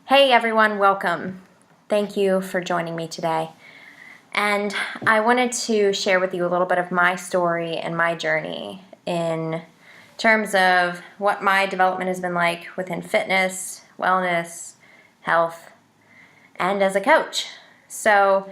Hey everyone, welcome. Thank you for joining me today. And I wanted to share with you a little bit of my story and my journey in terms of what my development has been like within fitness, wellness, health, and as a coach. So,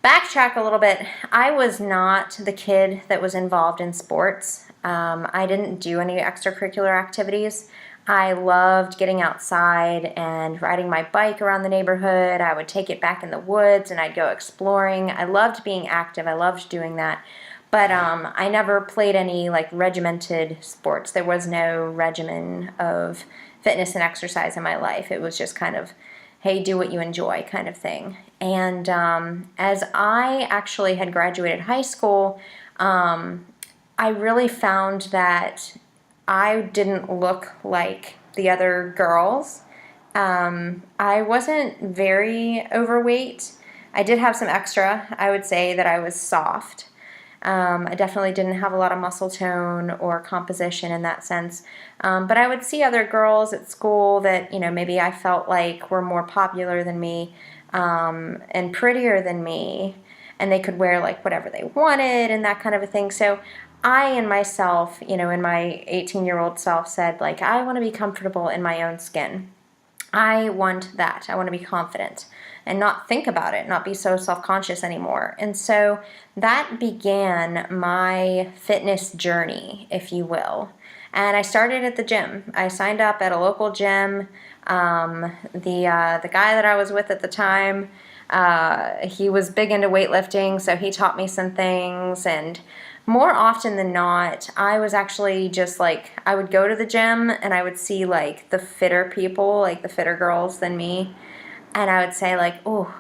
backtrack a little bit. I was not the kid that was involved in sports. I didn't do any extracurricular activities. I loved getting outside and riding my bike around the neighborhood. I would take it back in the woods and I'd go exploring. I loved being active. I loved doing that. But I never played any like regimented sports. There was no regimen of fitness and exercise in my life. It was just kind of, hey, do what you enjoy kind of thing. And as I actually had graduated high school, I really found that I didn't look like the other girls. I wasn't very overweight. I did have some extra. I would say that I was soft. I definitely didn't have a lot of muscle tone or composition in that sense. But I would see other girls at school that, maybe I felt like were more popular than me and prettier than me, and they could wear like whatever they wanted and that kind of a thing. So I in myself, in my 18-year-old self said, like, I want to be comfortable in my own skin. I want that. I want to be confident and not think about it, not be so self-conscious anymore. And so that began my fitness journey, if you will. And I started at the gym. I signed up at a local gym. The guy that I was with at the time, he was big into weightlifting, so he taught me some things. And more often than not, I was actually just like, I would go to the gym and I would see like the fitter people, like the fitter girls than me. And I would say like, oh,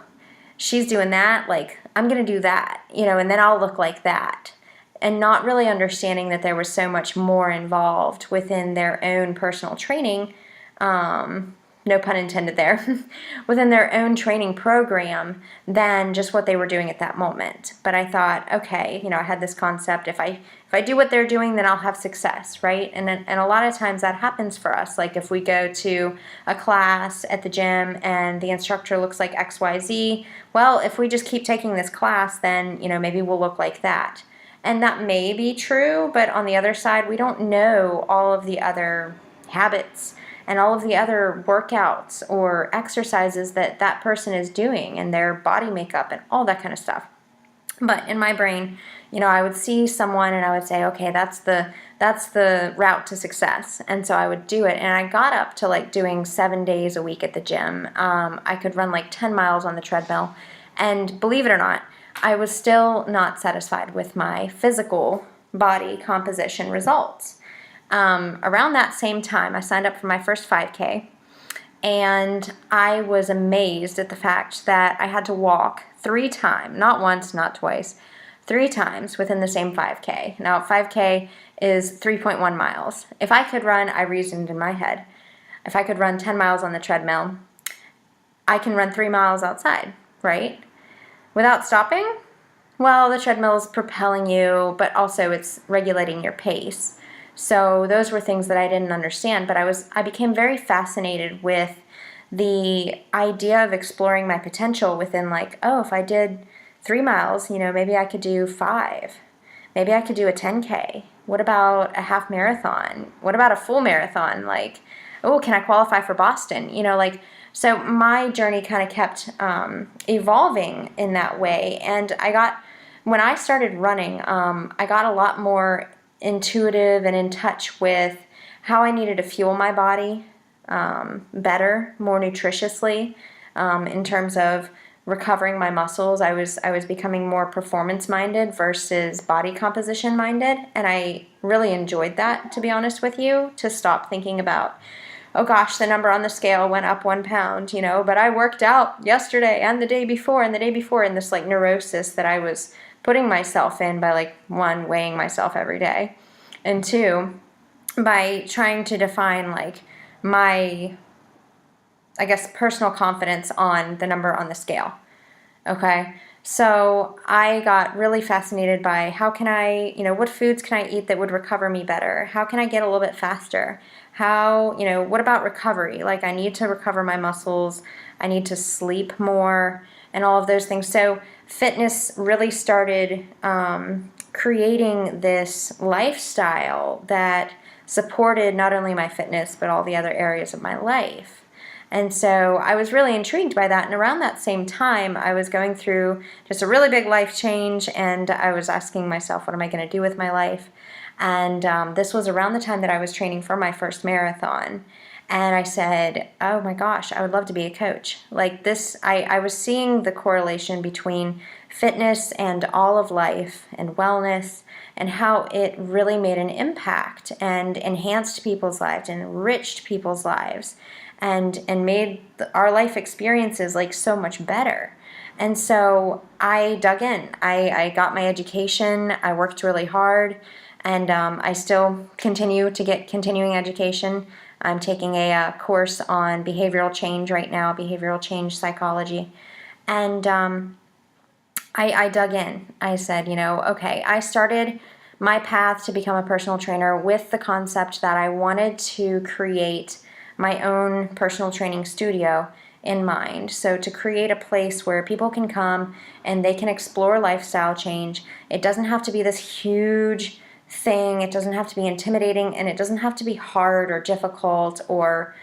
she's doing that. Like, I'm going to do that, and then I'll look like that. And not really understanding that there was so much more involved within their own personal training, no pun intended there, within their own training program than just what they were doing at that moment. But I thought, okay, I had this concept, if I do what they're doing, then I'll have success, right? And a lot of times that happens for us. Like if we go to a class at the gym and the instructor looks like XYZ, well, if we just keep taking this class, then, maybe we'll look like that. And that may be true, but on the other side, we don't know all of the other habits and all of the other workouts or exercises that that person is doing and their body makeup and all that kind of stuff. But in my brain, I would see someone and I would say, okay, that's the route to success. And so I would do it. And I got up to like doing 7 days a week at the gym. I could run like 10 miles on the treadmill. And believe it or not, I was still not satisfied with my physical body composition results. Around that same time, I signed up for my first 5K, and I was amazed at the fact that I had to walk 3 times, not once, not twice, 3 times within the same 5K. Now, 5K is 3.1 miles. If I could run, I reasoned in my head, if I could run 10 miles on the treadmill, I can run 3 miles outside, right? Without stopping? Well, the treadmill is propelling you, but also it's regulating your pace. So those were things that I didn't understand, but I became very fascinated with the idea of exploring my potential within like, oh, if I did 3 miles, maybe I could do 5. Maybe I could do a 10K. What about a half marathon? What about a full marathon? Like, oh, can I qualify for Boston? So my journey kind of kept evolving in that way. And when I started running, I got a lot more intuitive and in touch with how I needed to fuel my body better, more nutritiously, in terms of recovering my muscles. I was becoming more performance minded versus body composition minded, and I really enjoyed that, to be honest with you, to stop thinking about, oh gosh, the number on the scale went up 1 pound, but I worked out yesterday and the day before and the day before, in this like neurosis that I was putting myself in by like 1, weighing myself every day, and 2, by trying to define like my, I guess, personal confidence on the number on the scale. Okay. So I got really fascinated by how can I, what foods can I eat that would recover me better? How can I get a little bit faster? what about recovery? Like, I need to recover my muscles, I need to sleep more, and all of those things. So fitness really started creating this lifestyle that supported not only my fitness, but all the other areas of my life. And so I was really intrigued by that. And around that same time, I was going through just a really big life change, and I was asking myself, what am I going to do with my life? And this was around the time that I was training for my first marathon. And I said, oh my gosh, I would love to be a coach. Like this, I was seeing the correlation between fitness and all of life and wellness, and how it really made an impact and enhanced people's lives and enriched people's lives, and made our life experiences like so much better. And so I dug in. I got my education. I worked really hard, and I still continue to get continuing education. I'm taking a course on behavioral change right now, behavioral change psychology. And I dug in. I said, okay, I started my path to become a personal trainer with the concept that I wanted to create my own personal training studio in mind. So to create a place where people can come and they can explore lifestyle change. It doesn't have to be this huge thing. It doesn't have to be intimidating, and it doesn't have to be hard or difficult or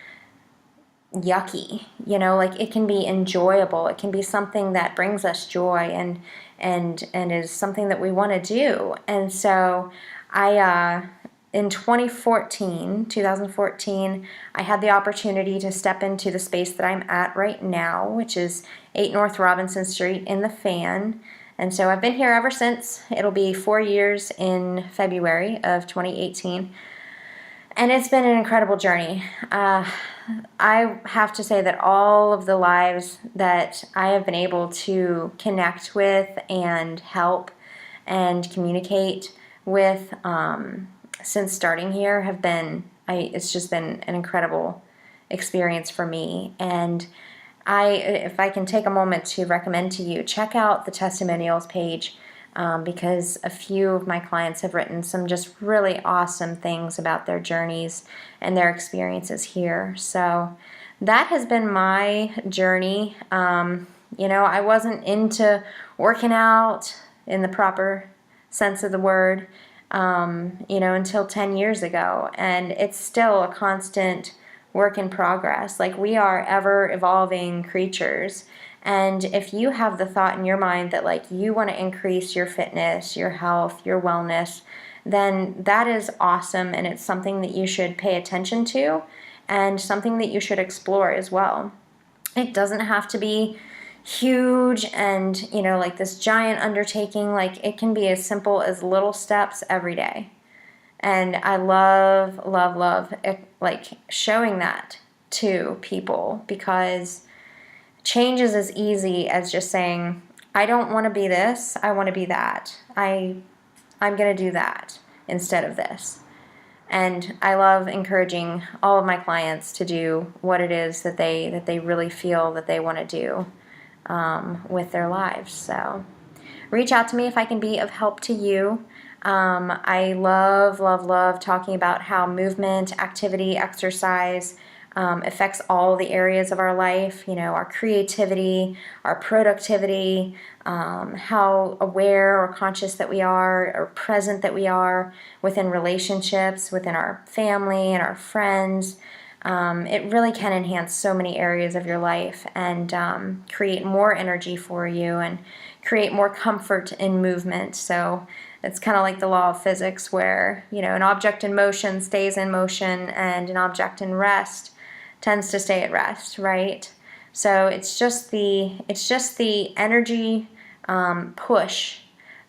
yucky. Like, it can be enjoyable. It can be something that brings us joy and is something that we want to do. And so I in 2014, I had the opportunity to step into the space that I'm at right now, which is 8 North Robinson Street in the Fan. And so I've been here ever since. It'll be 4 years in February of 2018. And it's been an incredible journey. I have to say that all of the lives that I have been able to connect with and help and communicate with since starting here have been, it's just been an incredible experience for me. And if I can take a moment to recommend to you, check out the testimonials page, because a few of my clients have written some just really awesome things about their journeys and their experiences here. So that has been my journey. I wasn't into working out in the proper sense of the word, until 10 years ago. And it's still a constant work in progress. Like, we are ever evolving creatures. And if you have the thought in your mind that like you want to increase your fitness, your health, your wellness, then that is awesome, and it's something that you should pay attention to and something that you should explore as well. It doesn't have to be huge and, like this giant undertaking. Like, it can be as simple as little steps every day. And I love, love, love like showing that to people, because change is as easy as just saying, I don't want to be this, I want to be that. I'm going to do that instead of this. And I love encouraging all of my clients to do what it is that they really feel that they want to do with their lives. So reach out to me if I can be of help to you. I love, love, love talking about how movement, activity, exercise affects all the areas of our life, our creativity, our productivity, how aware or conscious that we are, or present that we are within relationships, within our family and our friends. It really can enhance so many areas of your life and create more energy for you and create more comfort in movement. So it's kind of like the law of physics, where an object in motion stays in motion, and an object in rest tends to stay at rest, right? So it's just the energy push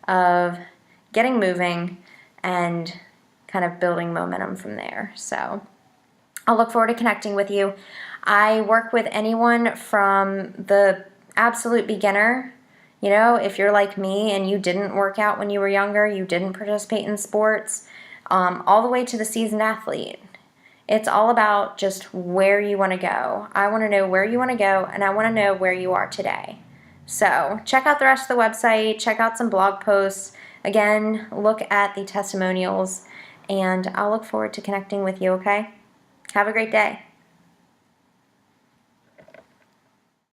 of getting moving and kind of building momentum from there. So I'll look forward to connecting with you. I work with anyone from the absolute beginner. If you're like me and you didn't work out when you were younger, you didn't participate in sports, all the way to the seasoned athlete. It's all about just where you want to go. I want to know where you want to go, and I want to know where you are today. So check out the rest of the website, check out some blog posts. Again, look at the testimonials, and I'll look forward to connecting with you, okay? Have a great day.